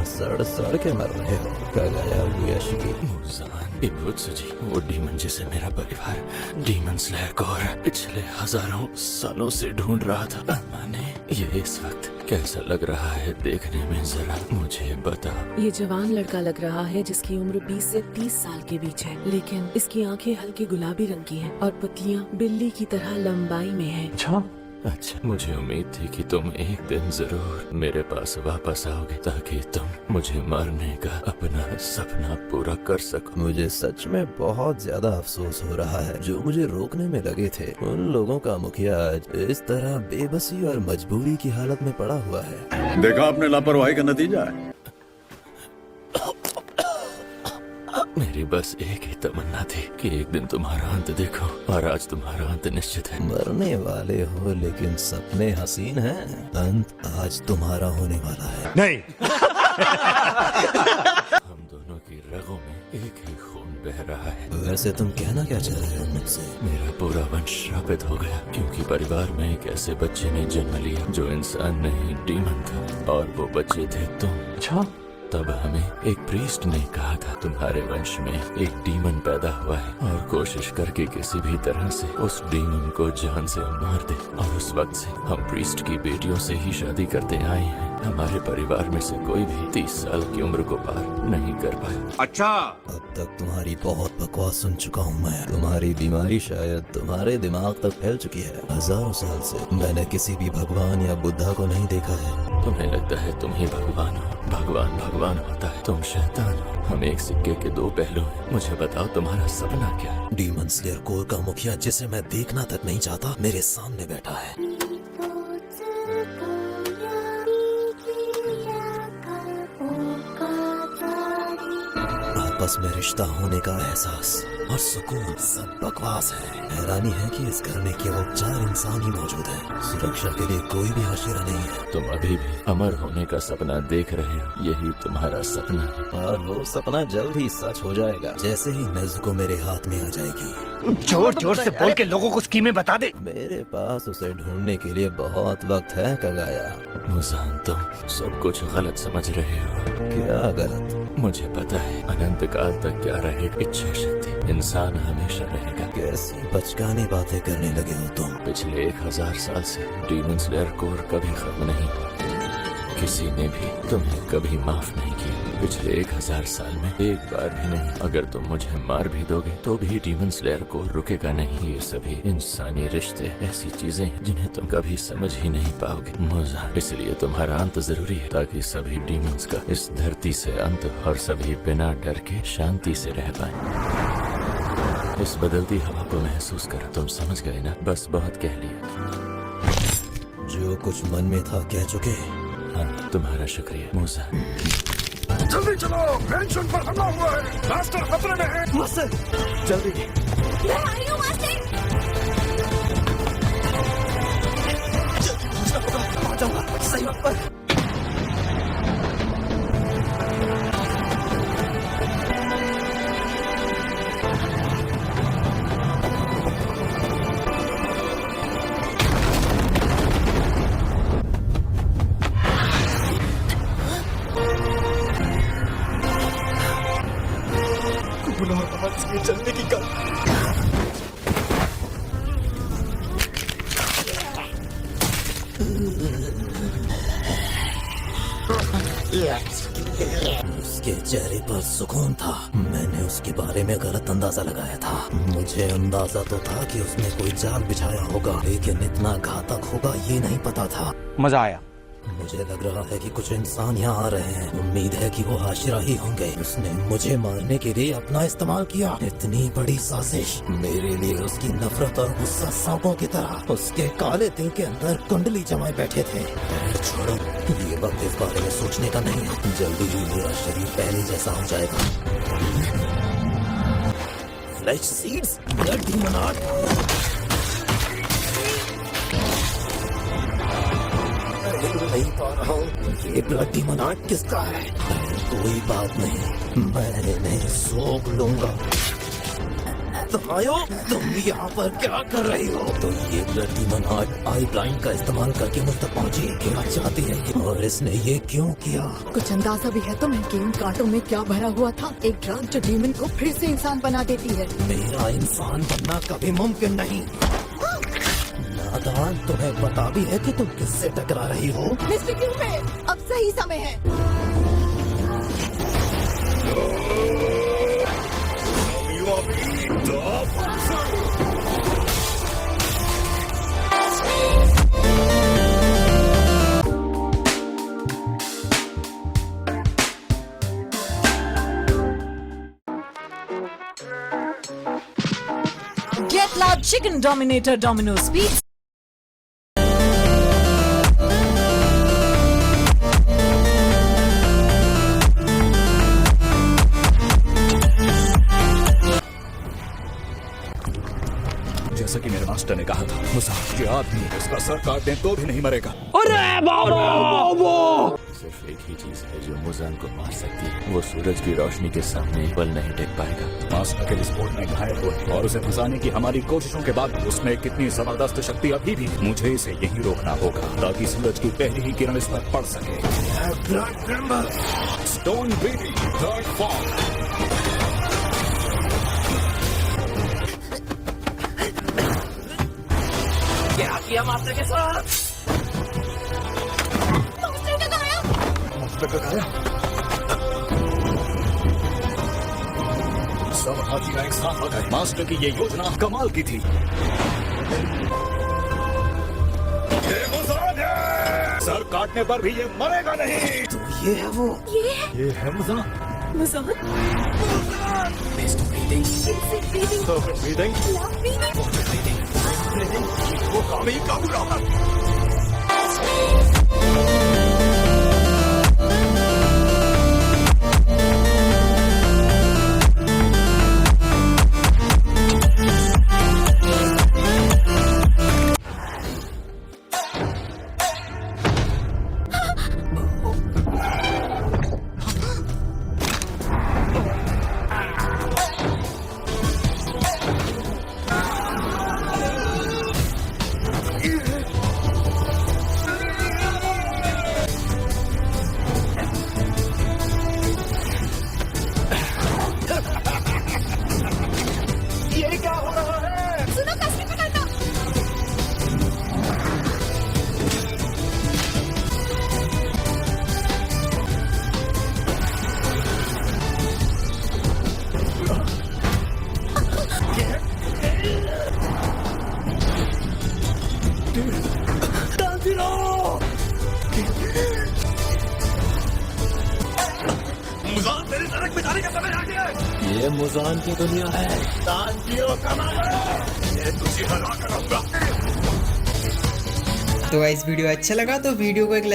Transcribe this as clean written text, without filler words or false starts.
सड़ सड़ के मर रहे हो कगाया वुयाशिकी। मुजान इबुत्सुजी, वो डीमन जिसे मेरा परिवार डीमन स्लेयर कोर पिछले हजारों सालों से ढूंढ रहा था। मैंने ये इस वक्त कैसा लग रहा है देखने में, जरा मुझे बता। ये जवान लड़का लग रहा है जिसकी उम्र 20 से 30 साल के बीच है, लेकिन इसकी आंखें हल्के गुलाबी रंग की हैं और पतलियां बिल्ली की तरह लंबाई में हैं। अच्छा, मुझे उम्मीद थी कि तुम एक दिन जरूर मेरे पास वापस आओगे ताकि तुम मुझे मारने का अपना सपना पूरा कर सको। मुझे सच में बहुत ज्यादा अफसोस हो रहा है जो मुझे रोकने में लगे थे। उन लोगों का मुखिया आज इस तरह बेबसी और मजबूरी की हालत में पड़ा हुआ है। देखा आपने लापरवाही का नतीजा है। मेरी बस एक ही तमन्ना थी कि एक दिन तुम्हारा अंत देखो, और आज तुम्हारा अंत निश्चित है। मरने वाले हो लेकिन सपने हसीन हैं। अंत आज तुम्हारा होने वाला है। नहीं। हम दोनों की रगों में एक ही खून बह रहा है। वैसे तुम कहना क्या चाह रहे हो मुझसे? मेरा पूरा वंश श्रापित हो गया क्योंकि परिवार में एक ऐसे बच्चे ने जन्म लिया जो इंसान नहीं डीमन था, और वो बच्चे थे तुम। अच्छा, तब हमें एक प्रीस्ट ने कहा था तुम्हारे वंश में एक डीमन पैदा हुआ है, और कोशिश करके किसी भी तरह से उस डीमन को जान से मार दे। और उस वक्त से हम प्रीस्ट की बेटियों से ही शादी करते आए हैं। हमारे परिवार में से कोई भी 30 साल की उम्र को पार नहीं कर पाया। अच्छा, अब तक तुम्हारी बहुत बकवास सुन चुका हूँ मैं। तुम्हारी बीमारी शायद तुम्हारे दिमाग तक फैल चुकी है। हजारों साल से मैंने किसी भी भगवान या बुद्धा को नहीं देखा है। तुम्हें लगता है तुम ही भगवान हो। भगवान भगवान होता है, तुम शैतान हो। हम एक सिक्के के दो पहलू हैं। मुझे बताओ तुम्हारा सपना क्या है? डीमन स्लेयर कोर का मुखिया जिसे मैं देखना तक नहीं चाहता मेरे सामने बैठा है। आपस में रिश्ता होने का एहसास और सुकून सब बकवास है। हैरानी है कि इस घर में केवल 4 इंसान ही मौजूद हैं। सुरक्षा के लिए कोई भी हाशिरा नहीं है। तुम अभी भी अमर होने का सपना देख रहे हो। यही तुम्हारा सपना है, और वो सपना जल्द ही सच हो जाएगा जैसे ही नेज़ुको मेरे हाथ में आ जाएगी। जोर जोर से बोल के लोगों को स्कीमें बता दे। मेरे पास उसे ढूंढने के लिए बहुत वक्त है कगाया। मुजान, तुम सब कुछ गलत समझ रहे हो। क्या गलत? मुझे पता है अनंत काल तक क्या रहेगा इच्छा शक्ति। इंसान हमेशा रहेगा। कैसी बचकानी बातें करने लगे हो तुम? पिछले 1000 साल से डीमन स्लेयर कोर कभी खत्म नहीं हुआ। किसी ने भी तुम्हें कभी माफ नहीं किया। पिछले 1000 साल में एक बार भी नहीं। अगर तुम मुझे मार भी दोगे तो भी डीमन स्लेयर कोर रुकेगा नहीं। ये सभी इंसानी रिश्ते ऐसी चीजें हैं जिन्हें तुम कभी समझ ही नहीं पाओगे मुजा। इसलिए तुम्हारा अंत जरूरी है ताकि सभी डीमंस का इस धरती से अंत और सभी बिना डर के शांति से रह पाए। इस बदलती हवा को महसूस करो। तुम समझ गए ना? बस बहुत कह लिया। जो कुछ मन में था कह चुके। हाँ, तुम्हारा शुक्रिया मूसा। जल्दी चलो, मेंशन पर हमला हुआ है। मास्टर खतरे में है। मास्टर, जल्दी। मैं आ रही हूँ मास्टर। आ जाऊंगा सही वक्त पर। चलने की कर। उसके चेहरे पर सुकून था। मैंने उसके बारे में गलत अंदाजा लगाया था। मुझे अंदाजा तो था कि उसने कोई जाल बिछाया होगा, लेकिन इतना घातक होगा ये नहीं पता था। मजा आया। मुझे लग रहा है कि कुछ इंसान यहाँ आ रहे हैं। उम्मीद है कि वो हाशिरा ही होंगे। उसने मुझे मारने के लिए अपना इस्तेमाल किया। इतनी बड़ी साजिश। मेरे लिए उसकी नफरत और गुस्सा सांपों की तरह उसके काले दिल के अंदर कुंडली जमाए बैठे थे। छोड़ो, ये वक्त इस बारे में सोचने का नहीं है। जल्दी ही मेरा शरीर पहले जैसा हो जाएगा। Flash seeds, blood demon art. नहीं पा रहा हूँ ये ब्लड डीमन आर्ट किसका है। कोई बात नहीं, मैं इन्हें सोख लूंगा। तुम आयो, तुम यहाँ पर क्या कर रही हो? तो ये लड़की मनाट आई ब्लाइंड का इस्तेमाल करके मुझ तक पहुँची, क्या चाहती है ये? और इसने ये क्यों किया? कुछ अंदाजा भी है तुम्हें कि इन कांटों में क्या भरा हुआ था? एक ड्रग जो डीमन को फिर से इंसान बना देती है। मेरा इंसान बनना कभी मुमकिन नहीं। नादान, तुम्हें पता भी है कि तुम किससे टकरा रही हो? मिस्टर क्यूपे, अब सही समय है। Get Loud Chicken Dominator Domino's Pizza. जैसा कि मेरे मास्टर ने कहा था, मुसाफ ये आदमी इसका सर काट दें तो भी नहीं मरेगा। सिर्फ एक ही चीज है जो मुजान को मार सकती है, वो सूरज की रोशनी के सामने पल नहीं टिक पाएगा। मास्टर के विस्फोट में घायल हुआ और उसे फंसाने की हमारी कोशिशों के बाद उसमें कितनी जबरदस्त शक्ति अभी भी, मुझे इसे यहीं रोकना होगा ताकि सूरज की पहली ही किरण इस पर पड़ सके। Stone breeding third form. क्या किया मास्टर के साथ? सब हाथियां एक साथ आ गए। मास्टर की ये योजना कमाल की थी। ये मुजान है! सर काटने पर भी ये मरेगा नहीं। तो ये है वो। ये है मुजान। मुजान, वो काम ही काबू रहा। मुजान तेरी सड़क पे जाने का समय आ गया है। ये मुजान की दुनिया है। दान दियो कमाल, ये तुझे हरा कर रहूंगा। तो गाइस वीडियो अच्छा लगा तो वीडियो को एक लाइक